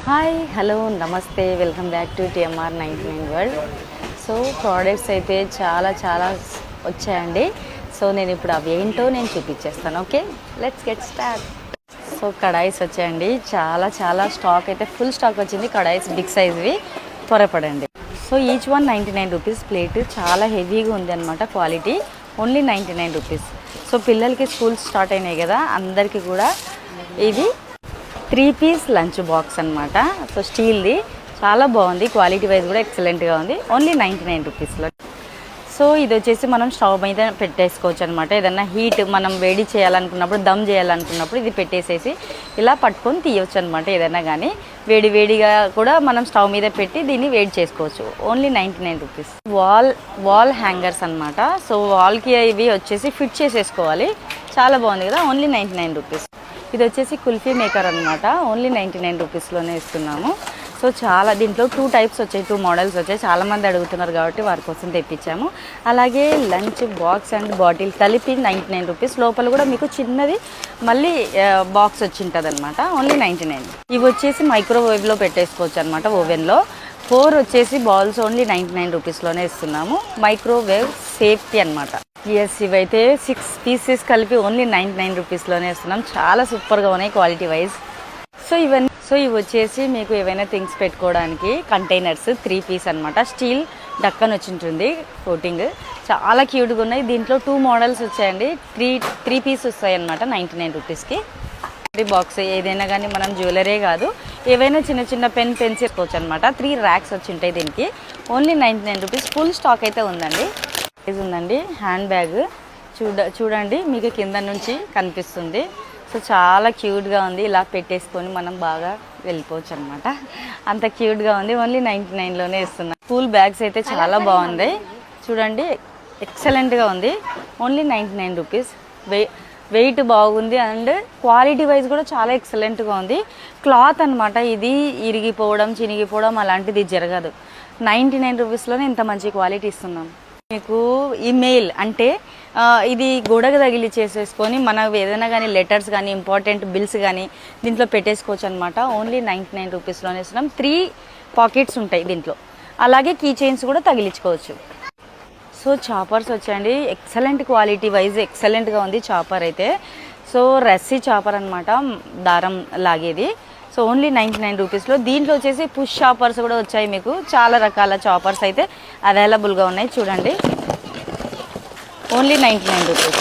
Hi hello నమస్తే welcome back to TMR 99 world. So products అయితే చాలా వచ్చాయండి. సో నేను ఇప్పుడు అవి ఏంటో నేను చూపించేస్తాను. Okay, let's get start. So kadhais వచ్చాయండి. చాలా స్టాక్ అయితే ఫుల్ స్టాక్ వచ్చింది. కడాయిస్ బిగ్ సైజ్వి, త్వరపడండి. So each 199 rupees plate. చాలా హెవీగా ఉంది అనమాట. Quality only 99 rupees. సో పిల్లలకి స్కూల్స్ స్టార్ట్ అయినాయి కదా, అందరికీ కూడా ఇది 3 పీస్ లంచ్ బాక్స్ అనమాట. సో స్టీల్ది చాలా బాగుంది. క్వాలిటీ వైజ్ కూడా ఎక్సలెంట్గా ఉంది. ఓన్లీ 99 రూపీస్లో. సో ఇది వచ్చేసి మనం స్టవ్ మీద పెట్టేసుకోవచ్చు అనమాట. ఏదన్నా హీట్ మనం వేడి చేయాలనుకున్నప్పుడు, దమ్ చేయాలనుకున్నప్పుడు ఇది పెట్టేసేసి ఇలా పట్టుకొని తీయవచ్చు అనమాట. ఏదైనా కానీ వేడిగా కూడా మనం స్టవ్ మీద పెట్టి దీన్ని వేడి చేసుకోవచ్చు. Only 99 rupees. వాల్ హ్యాంగర్స్ అనమాట. సో వాల్కి ఇవి వచ్చేసి ఫిట్ చేసేసుకోవాలి. చాలా బాగుంది కదా. Only 99 rupees. ఇది వచ్చేసి కుల్ఫీ మేకర్ అనమాట. ఓన్లీ 99 రూపీస్లోనే ఇస్తున్నాము. సో చాలా దీంట్లో 2 టైప్స్ వచ్చాయి, 2 మోడల్స్ వచ్చాయి. చాలామంది అడుగుతున్నారు కాబట్టి వారి కోసం తెప్పించాము. అలాగే లంచ్ బాక్స్ అండ్ బాటిల్ కలిపి 99 రూపీస్. లోపల కూడా మీకు చిన్నది మళ్ళీ బాక్స్ వచ్చి ఉంటుంది అనమాట. ఓన్లీ 99. ఇవి వచ్చేసి మైక్రోవేవ్లో పెట్టేసుకోవచ్చు అనమాట, ఓవెన్లో. 4 వచ్చేసి బాల్స్ ఓన్లీ 99 రూపీస్లోనే ఇస్తున్నాము. మైక్రోవేవ్ సేఫ్టీ అనమాట. ఎస్, ఇవైతే 6 పీసెస్ కలిపి ఓన్లీ 99 రూపీస్లోనే ఇస్తున్నాం. చాలా సూపర్గా ఉన్నాయి క్వాలిటీ వైజ్. సో ఇవి వచ్చేసి మీకు ఏవైనా థింగ్స్ పెట్టుకోవడానికి కంటైనర్స్ 3 పీస్ అనమాట. స్టీల్ డక్కన్ వచ్చి ఉంటుంది, కోటింగ్. చాలా క్యూట్గా ఉన్నాయి. దీంట్లో 2 మోడల్స్ వచ్చాయండి. 3 పీస్ వస్తాయి అనమాట 99 రూపీస్కి. బాక్స్ ఏదైనా కానీ మనం జ్యువెలరీ కాదు, ఏవైనా చిన్న పెన్ పెన్సిల్స్ అనమాట. 3 ర్యాక్స్ వచ్చి ఉంటాయి దీనికి. Only 99 rupees. ఫుల్ స్టాక్ అయితే ఉందండి. ఉందండి హ్యాండ్ బ్యాగ్. చూడండి మీకు కింద నుంచి కనిపిస్తుంది. సో చాలా క్యూట్గా ఉంది. ఇలా పెట్టేసుకొని మనం బాగా వెళ్ళిపోవచ్చు అనమాట. అంత క్యూట్గా ఉంది. ఓన్లీ 99లోనే ఇస్తున్నాం. స్కూల్ బ్యాగ్స్ అయితే చాలా బాగుంది. చూడండి ఎక్సలెంట్గా ఉంది. Only 99 rupees. వెయిట్ బాగుంది అండ్ క్వాలిటీ వైజ్ కూడా చాలా ఎక్సలెంట్గా ఉంది. క్లాత్ అనమాట. ఇది ఇరిగిపోవడం, చినిగిపోవడం అలాంటిది జరగదు. 99 రూపీస్లోనే ఇంత మంచి క్వాలిటీ ఇస్తున్నాం. మీకు ఈమెయిల్ అంటే ఇది గోడకు తగిలి చేసేసుకొని మన ఏదైనా కానీ లెటర్స్ కానీ ఇంపార్టెంట్ బిల్స్ కానీ దీంట్లో పెట్టేసుకోవచ్చు అనమాట. ఓన్లీ 99 రూపీస్లోనే ఇస్తున్నాం. 3 పాకెట్స్ ఉంటాయి దీంట్లో. అలాగే కీ చైన్స్ కూడా తగిలించుకోవచ్చు. సో చాపర్స్ వచ్చాయండి. ఎక్సలెంట్ క్వాలిటీ వైజ్ ఎక్సలెంట్గా ఉంది చాపర్ అయితే. సో రస్సీ చాపర్ అనమాట, దారం లాగేది. సో ఓన్లీ 99 రూపీస్లో. దీంట్లో వచ్చేసి పుష్ చాపర్స్ కూడా వచ్చాయి. మీకు చాలా రకాల చాపర్స్ అయితే అవైలబుల్గా ఉన్నాయి. చూడండి ఓన్లీ 99 రూపీస్.